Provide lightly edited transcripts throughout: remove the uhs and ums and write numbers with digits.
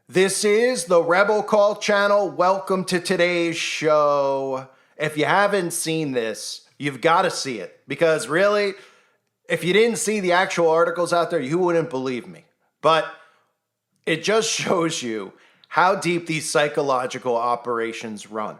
This is the Rebel Call channel. Welcome to today's show. If you haven't seen this, you've got to see it because really, if you didn't see the actual articles out there, you wouldn't believe me. But it just shows you how deep these psychological operations run.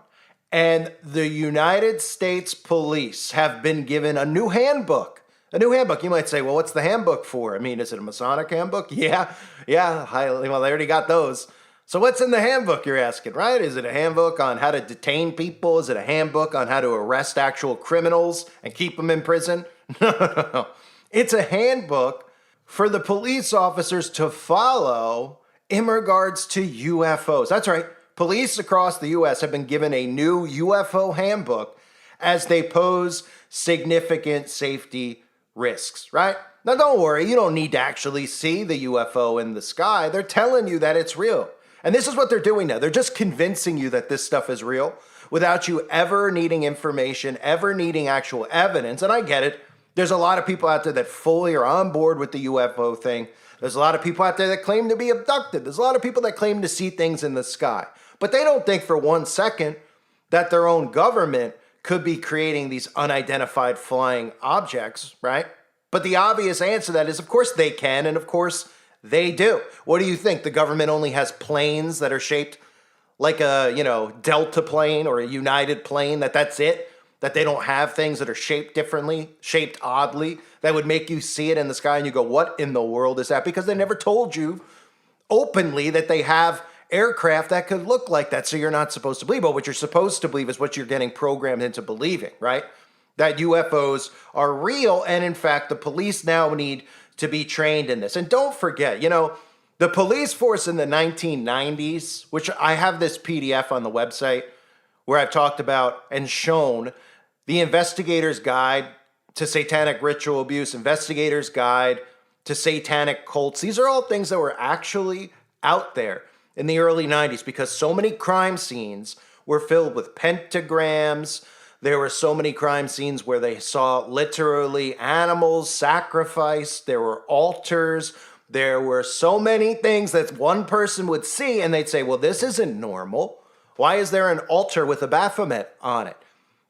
And the United States Police have been given a new handbook. A new handbook. You might say, well, what's the handbook for? I mean, is it a Masonic handbook? Yeah. Well, they already got those. So what's in the handbook, you're asking, right? Is it a handbook on how to detain people? Is it a handbook on how to arrest actual criminals and keep them in prison? No. It's a handbook for the police officers to follow in regards to UFOs. That's right. Police across the U.S. have been given a new UFO handbook as they pose significant safety risks, right? Now, don't worry. You don't need to actually see the UFO in the sky. They're telling you that it's real. And this is what they're doing now. They're just convincing you that this stuff is real without you ever needing information, ever needing actual evidence. And I get it. There's a lot of people out there that fully are on board with the UFO thing. There's a lot of people out there that claim to be abducted. There's a lot of people that claim to see things in the sky. But they don't think for 1 second that their own government could be creating these unidentified flying objects, right? But the obvious answer to that is, of course they can, and of course they do. What do you think? The government only has planes that are shaped like a, Delta plane or a United plane, that's it? That they don't have things that are shaped differently, shaped oddly, that would make you see it in the sky and you go, what in the world is that? Because they never told you openly that they have aircraft that could look like that, so you're not supposed to believe. But what you're supposed to believe is what you're getting programmed into believing, right? That UFOs are real, and in fact, the police now need to be trained in this. And don't forget, the police force in the 1990s, which I have this PDF on the website where I've talked about and shown the Investigator's Guide to Satanic Ritual Abuse, Investigator's Guide to Satanic Cults. These are all things that were actually out there in the early 90s because so many crime scenes were filled with pentagrams. There were so many crime scenes where they saw literally animals sacrificed. There were altars. There were so many things that one person would see and they'd say, well, this isn't normal. Why is there an altar with a Baphomet on it?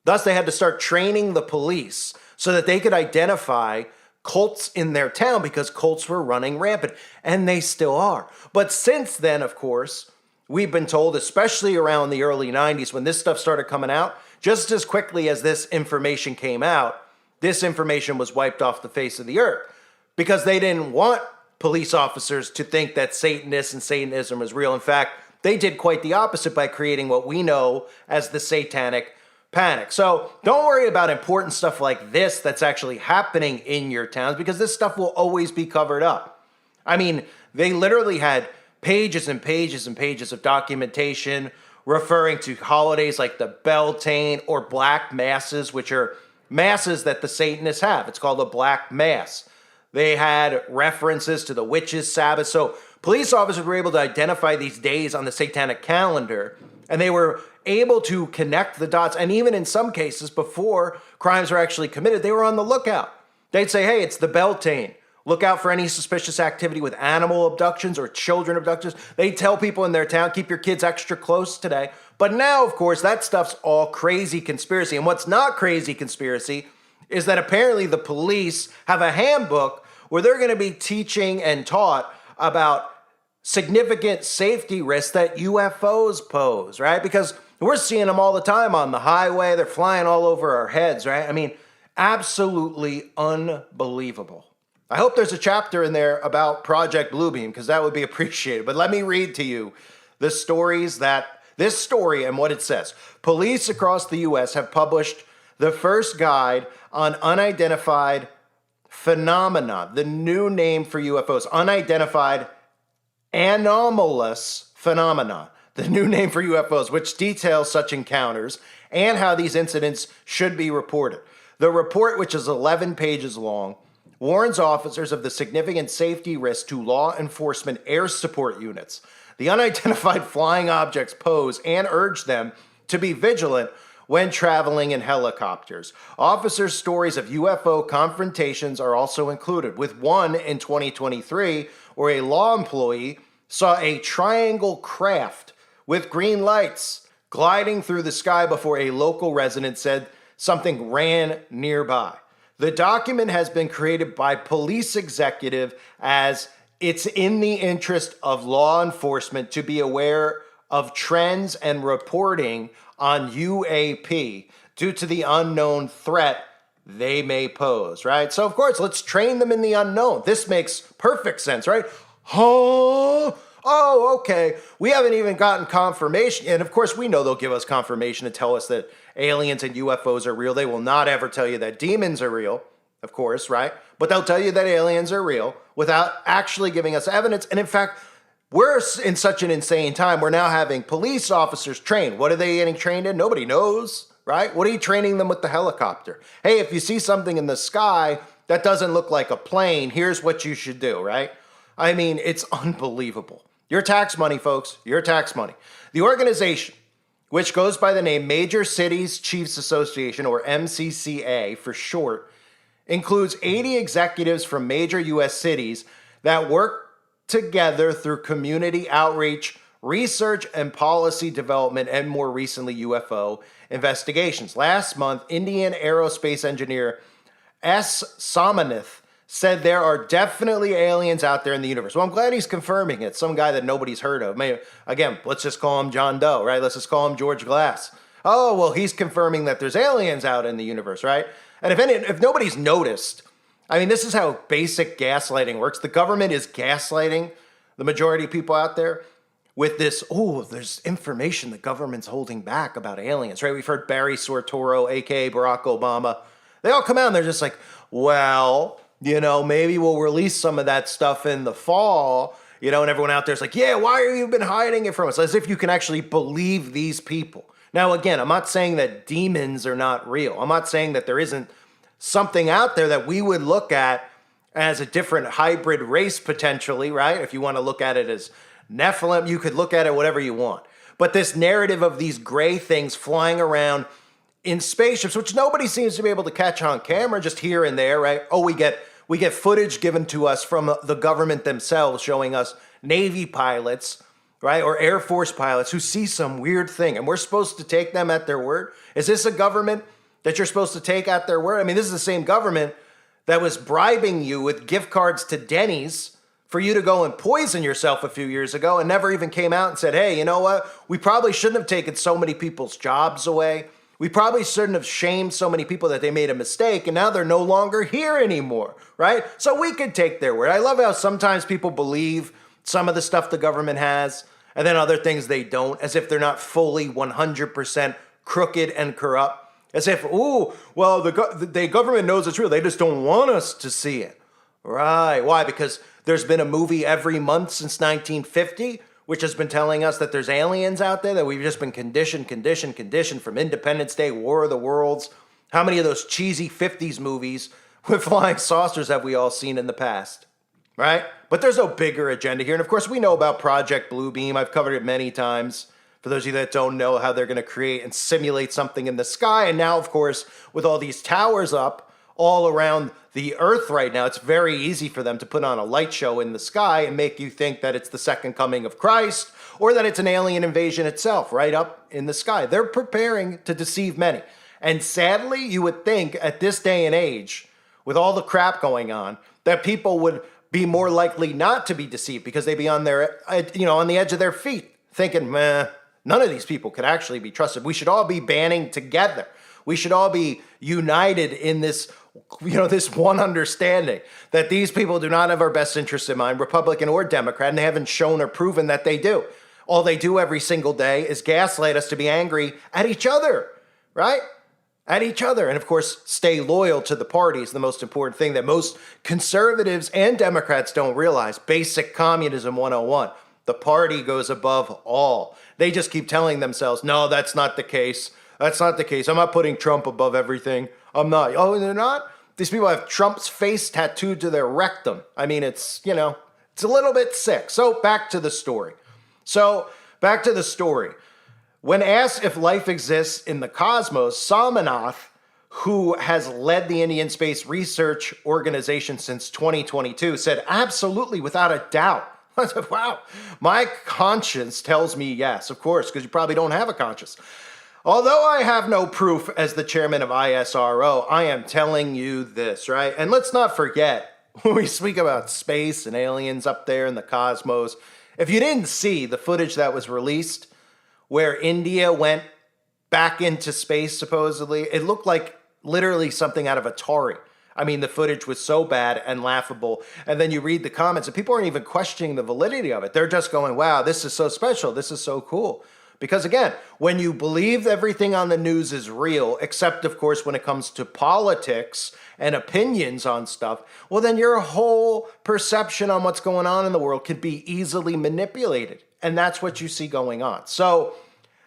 Thus, they had to start training the police so that they could identify cults in their town because cults were running rampant, and they still are. But since then, of course, we've been told, especially around the early 90s when this stuff started coming out, just as quickly as this information came out, this information was wiped off the face of the earth because they didn't want police officers to think that Satanists and Satanism was real. In fact, they did quite the opposite by creating what we know as the Satanic Panic. So don't worry about important stuff like this that's actually happening in your towns because this stuff will always be covered up. I mean, they literally had pages and pages and pages of documentation referring to holidays like the Beltane or Black Masses, which are masses that the Satanists have. It's called a Black Mass. They had references to the Witches' Sabbath. So police officers were able to identify these days on the Satanic calendar, and they were able to connect the dots. And even in some cases, before crimes were actually committed, they were on the lookout. They'd say, hey, it's the Beltane. Look out for any suspicious activity with animal abductions or children abductions. They tell people in their town, keep your kids extra close today. But now, of course, that stuff's all crazy conspiracy. And what's not crazy conspiracy is that apparently the police have a handbook where they're going to be teaching and taught about significant safety risks that UFOs pose, right? Because we're seeing them all the time on the highway. They're flying all over our heads, right? I mean, absolutely unbelievable. I hope there's a chapter in there about Project Bluebeam because that would be appreciated. But let me read to you this story and what it says. Police across the U.S. have published the first guide on unidentified phenomena, the new name for UFOs, unidentified anomalous phenomena, the new name for UFOs, which details such encounters and how these incidents should be reported. The report, which is 11 pages long, warns officers of the significant safety risks to law enforcement air support units the unidentified flying objects pose and urge them to be vigilant when traveling in helicopters. Officers' stories of UFO confrontations are also included, with one in 2023 where a law employee saw a triangle craft with green lights gliding through the sky before a local resident said something ran nearby. The document has been created by police executive as it's in the interest of law enforcement to be aware of trends and reporting on UAP due to the unknown threat they may pose, right? So, of course, let's train them in the unknown. This makes perfect sense, right? Huh? Oh, okay. We haven't even gotten confirmation. And, of course, we know they'll give us confirmation to tell us that aliens and UFOs are real. They will not ever tell you that demons are real, of course, right? But they'll tell you that aliens are real without actually giving us evidence. And, in fact, we're in such an insane time. We're now having police officers trained. What are they getting trained in? Nobody knows, right? What are you training them with the helicopter? Hey, if you see something in the sky that doesn't look like a plane, here's what you should do, right? I mean, it's unbelievable. Your tax money, folks, your tax money. The organization, which goes by the name Major Cities Chiefs Association, or MCCA for short, includes 80 executives from major U.S. cities that work together through community outreach, research and policy development, and more recently UFO investigations. Last month, Indian aerospace engineer S. Somanith said there are definitely aliens out there in the universe. Well, I'm glad he's confirming it. Some guy that nobody's heard of. Maybe, again, let's just call him John Doe, right? Let's just call him George Glass. Oh, well, he's confirming that there's aliens out in the universe, right? And if nobody's noticed, I mean, this is how basic gaslighting works. The government is gaslighting the majority of people out there with this, oh, there's information the government's holding back about aliens, right? We've heard Barry Soetoro, a.k.a. Barack Obama. They all come out and they're just like, well, you know, maybe we'll release some of that stuff in the fall, you know, and everyone out there's like, yeah, why have you been hiding it from us? As if you can actually believe these people. Now, again, I'm not saying that demons are not real. I'm not saying that there isn't something out there that we would look at as a different hybrid race potentially, right? If you want to look at it as Nephilim, you could look at it whatever you want. But this narrative of these gray things flying around in spaceships, which nobody seems to be able to catch on camera, just here and there, right? Oh, we get footage given to us from the government themselves showing us Navy pilots, right? Or Air Force pilots who see some weird thing and we're supposed to take them at their word. Is this a government that you're supposed to take at their word? I mean, this is the same government that was bribing you with gift cards to Denny's for you to go and poison yourself a few years ago and never even came out and said, hey, you know what? We probably shouldn't have taken so many people's jobs away. We probably shouldn't have shamed so many people that they made a mistake and now they're no longer here anymore, right? So we could take their word. I love how sometimes people believe some of the stuff the government has and then other things they don't, as if they're not fully 100% crooked and corrupt. As if, ooh, well, the government knows it's real. They just don't want us to see it. Right. Why? Because there's been a movie every month since 1950, which has been telling us that there's aliens out there, that we've just been conditioned from Independence Day, War of the Worlds. How many of those cheesy 50s movies with flying saucers have we all seen in the past? Right? But there's no bigger agenda here. And of course, we know about Project Bluebeam. I've covered it many times. For those of you that don't know how they're going to create and simulate something in the sky. And now, of course, with all these towers up all around the Earth right now, it's very easy for them to put on a light show in the sky and make you think that it's the second coming of Christ or that it's an alien invasion itself right up in the sky. They're preparing to deceive many. And sadly, you would think at this day and age, with all the crap going on, that people would be more likely not to be deceived because they'd be on their, on the edge of their feet thinking, meh, none of these people could actually be trusted. We should all be banding together. We should all be united in this, this one understanding that these people do not have our best interests in mind, Republican or Democrat, and they haven't shown or proven that they do. All they do every single day is gaslight us to be angry at each other, right? At each other. And of course, stay loyal to the party is the most important thing that most conservatives and Democrats don't realize. Basic communism 101. The party goes above all. They just keep telling themselves, no, that's not the case. That's not the case. I'm not putting Trump above everything. I'm not. Oh, they're not? These people have Trump's face tattooed to their rectum. I mean, it's a little bit sick. So back to the story. When asked if life exists in the cosmos, Somanath, who has led the Indian Space Research Organization since 2022, said, absolutely, without a doubt. I said, wow, my conscience tells me yes, of course, because you probably don't have a conscience. Although I have no proof as the chairman of ISRO, I am telling you this, right? And let's not forget, when we speak about space and aliens up there in the cosmos, if you didn't see the footage that was released where India went back into space, supposedly, it looked like literally something out of Atari. I mean, the footage was so bad and laughable. And then you read the comments, and people aren't even questioning the validity of it. They're just going, wow, this is so special. This is so cool. Because again, when you believe everything on the news is real, except of course when it comes to politics and opinions on stuff, well then your whole perception on what's going on in the world could be easily manipulated. And that's what you see going on. So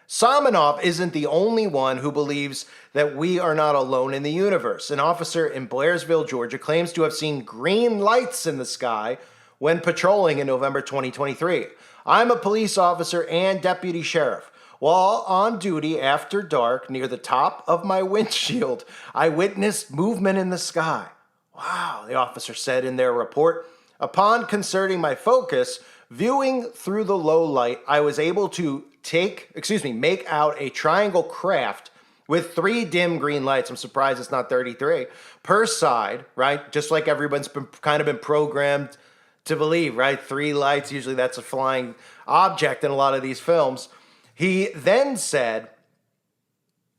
Samanov isn't the only one who believes that we are not alone in the universe. An officer in Blairsville, Georgia, claims to have seen green lights in the sky when patrolling in November 2023. I'm a police officer and deputy sheriff. While on duty after dark near the top of my windshield, I witnessed movement in the sky. Wow, the officer said in their report. Upon concerting my focus, viewing through the low light, I was able to make out a triangle craft with 3 dim green lights. I'm surprised it's not 33 per side, right? Just like everyone's been programmed to believe, right? 3 lights, usually that's a flying object in a lot of these films. He then said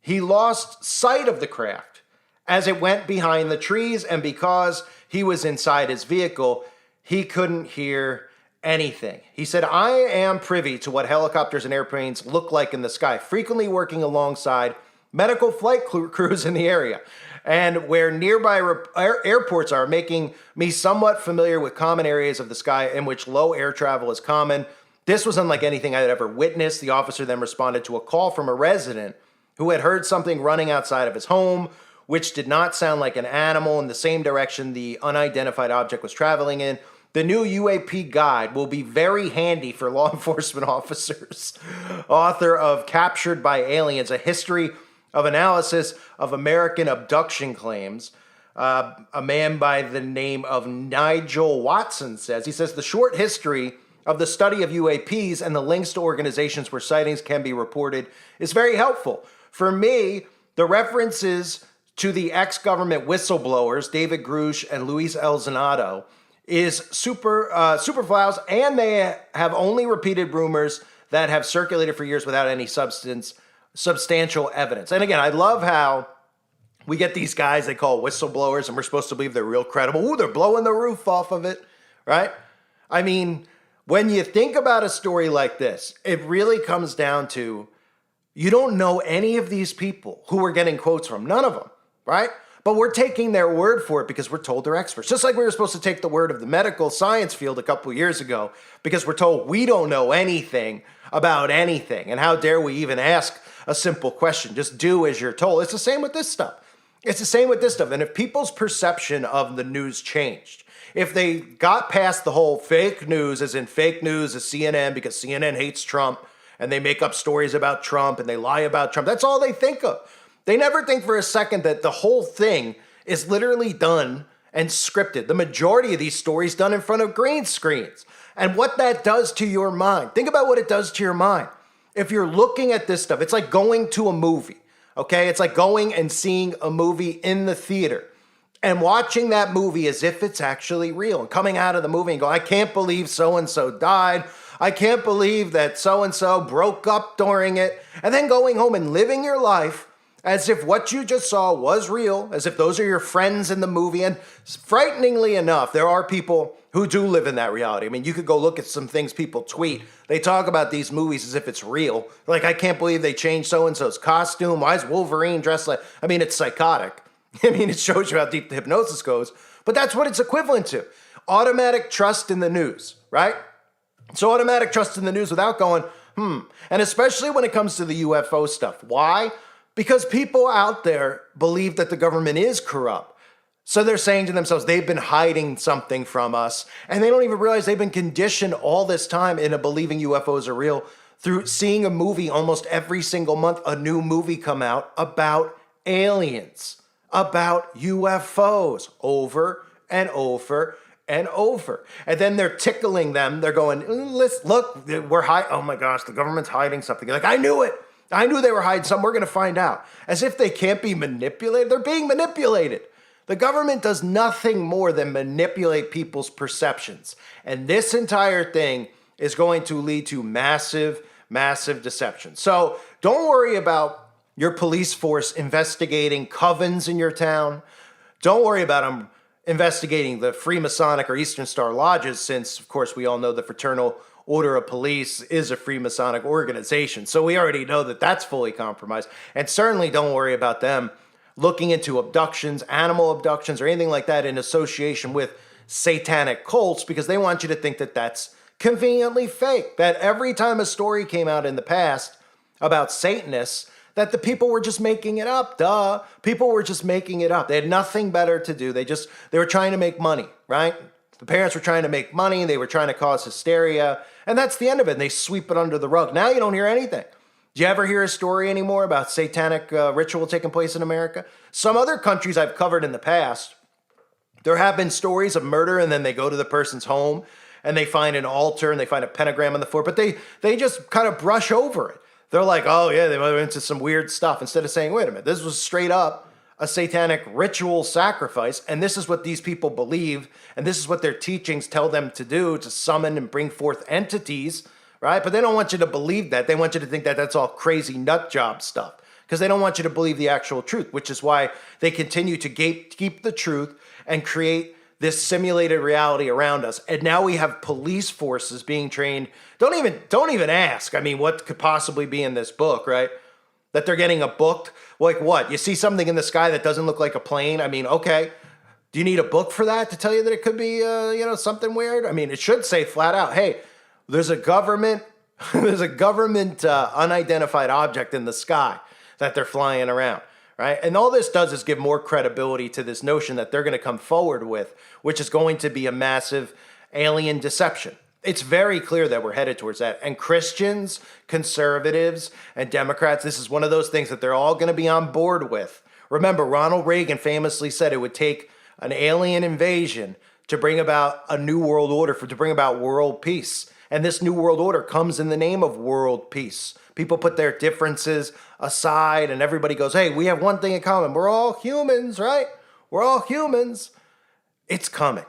he lost sight of the craft as it went behind the trees, and because he was inside his vehicle, he couldn't hear anything. He said, I am privy to what helicopters and airplanes look like in the sky, frequently working alongside medical flight crews in the area, and where nearby airports are, making me somewhat familiar with common areas of the sky in which low air travel is common. This was unlike anything I had ever witnessed. The officer then responded to a call from a resident who had heard something running outside of his home, which did not sound like an animal in the same direction the unidentified object was traveling in. The new UAP guide will be very handy for law enforcement officers. Author of Captured by Aliens, A History of Analysis of American Abduction Claims, a man by the name of Nigel Watson says, the short history of the study of UAPs and the links to organizations where sightings can be reported is very helpful. For me, the references to the ex-government whistleblowers, David Grush and Luis Elzonado, is superfluous, and they have only repeated rumors that have circulated for years without any substantial evidence. And again, I love how we get these guys they call whistleblowers, and we're supposed to believe they're real credible. Ooh, they're blowing the roof off of it, right? I mean, when you think about a story like this, it really comes down to you don't know any of these people who we're getting quotes from, none of them, right? But we're taking their word for it because we're told they're experts. Just like we were supposed to take the word of the medical science field a couple years ago because we're told we don't know anything about anything. And how dare we even ask a simple question? Just do as you're told. It's the same with this stuff. And if people's perception of the news changed, if they got past the whole fake news, as in fake news is CNN because CNN hates Trump and they make up stories about Trump and they lie about Trump, that's all they think of. They never think for a second that the whole thing is literally done and scripted. The majority of these stories done in front of green screens. And what that does to your mind. Think about what it does to your mind. If you're looking at this stuff, it's like going to a movie, okay? It's like going and seeing a movie in the theater and watching that movie as if it's actually real and coming out of the movie and going, I can't believe so-and-so died. I can't believe that so-and-so broke up during it. And then going home and living your life as if what you just saw was real, as if those are your friends in the movie. And frighteningly enough, there are people who do live in that reality. I mean, you could go look at some things people tweet. They talk about these movies as if it's real. Like, I can't believe they changed so-and-so's costume. Why is Wolverine dressed like... I mean, it's psychotic. I mean, it shows you how deep the hypnosis goes. But that's what it's equivalent to. Automatic trust in the news, right? So automatic trust in the news without going, And especially when it comes to the UFO stuff. Why? Because people out there believe that the government is corrupt. So they're saying to themselves, they've been hiding something from us. And they don't even realize they've been conditioned all this time into believing UFOs are real through seeing a movie almost every single month, a new movie come out about aliens, about UFOs over and over and over. And then they're tickling them. They're going, listen, look, we're hiding. Oh my gosh, the government's hiding something. You're like, I knew it. I knew they were hiding something. We're going to find out. As if they can't be manipulated. They're being manipulated. The government does nothing more than manipulate people's perceptions. And this entire thing is going to lead to massive, massive deception. So don't worry about your police force investigating covens in your town. Don't worry about them investigating the Freemasonic or Eastern Star Lodges, since, of course, we all know the Fraternal Order of Police is a Freemasonic organization. So we already know that that's fully compromised. And certainly don't worry about them looking into abductions, animal abductions, or anything like that in association with satanic cults, because they want you to think that that's conveniently fake. That every time a story came out in the past about Satanists, that the people were just making it up. Duh. People were just making it up. They had nothing better to do. They were trying to make money, right? The parents were trying to make money. They were trying to cause hysteria. And that's the end of it. And they sweep it under the rug. Now you don't hear anything. Do you ever hear a story anymore about satanic ritual taking place in America? Some other countries I've covered in the past, there have been stories of murder, and then they go to the person's home and they find an altar and they find a pentagram on the floor, but they just kind of brush over it. They're like, oh yeah, they went into some weird stuff, instead of saying, wait a minute, this was straight up a satanic ritual sacrifice, and this is what these people believe, and this is what their teachings tell them to do, to summon and bring forth entities, right? But they don't want you to believe that. They want you to think that that's all crazy nut job stuff, because they don't want you to believe the actual truth, which is why they continue to keep the truth and create this simulated reality around us. And now we have police forces being trained. Don't even ask. I mean, what could possibly be in this book, right? That they're getting a book. Like what? You see something in the sky that doesn't look like a plane? I mean, okay. Do you need a book for that to tell you that it could be, something weird? I mean, it should say flat out, hey, there's a government unidentified object in the sky that they're flying around. Right? And all this does is give more credibility to this notion that they're going to come forward with, which is going to be a massive alien deception. It's very clear that we're headed towards that. And Christians, conservatives, and Democrats, this is one of those things that they're all going to be on board with. Remember, Ronald Reagan famously said it would take an alien invasion to bring about a new world order, to bring about world peace. And this new world order comes in the name of world peace. People put their differences aside and everybody goes, hey, we have one thing in common. We're all humans, right? We're all humans. It's coming.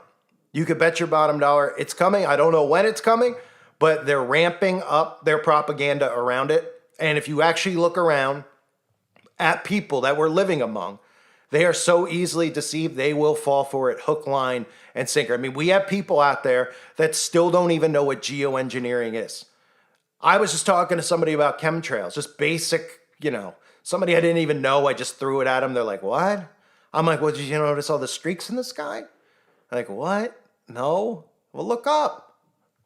You could bet your bottom dollar it's coming. I don't know when it's coming, but they're ramping up their propaganda around it. And if you actually look around at people that we're living among, they are so easily deceived, they will fall for it hook, line, and sinker. I mean, we have people out there that still don't even know what geoengineering is. I was just talking to somebody about chemtrails, just basic, somebody I didn't even know. I just threw it at them. They're like, what? I'm like, well, did you notice all the streaks in the sky? Like, what? No. Well, look up.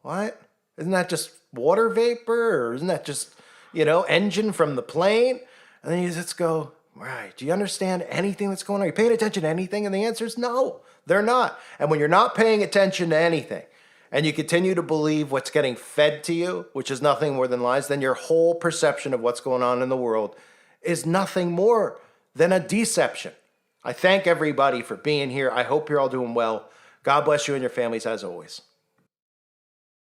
What? Isn't that just water vapor? Or isn't that just, engine from the plane? And then you just go, right, do you understand anything that's going on? Are you paying attention to anything? And the answer is no, they're not. And when you're not paying attention to anything, and you continue to believe what's getting fed to you, which is nothing more than lies, then your whole perception of what's going on in the world is nothing more than a deception. I thank everybody for being here. I hope you're all doing well. God bless you and your families as always.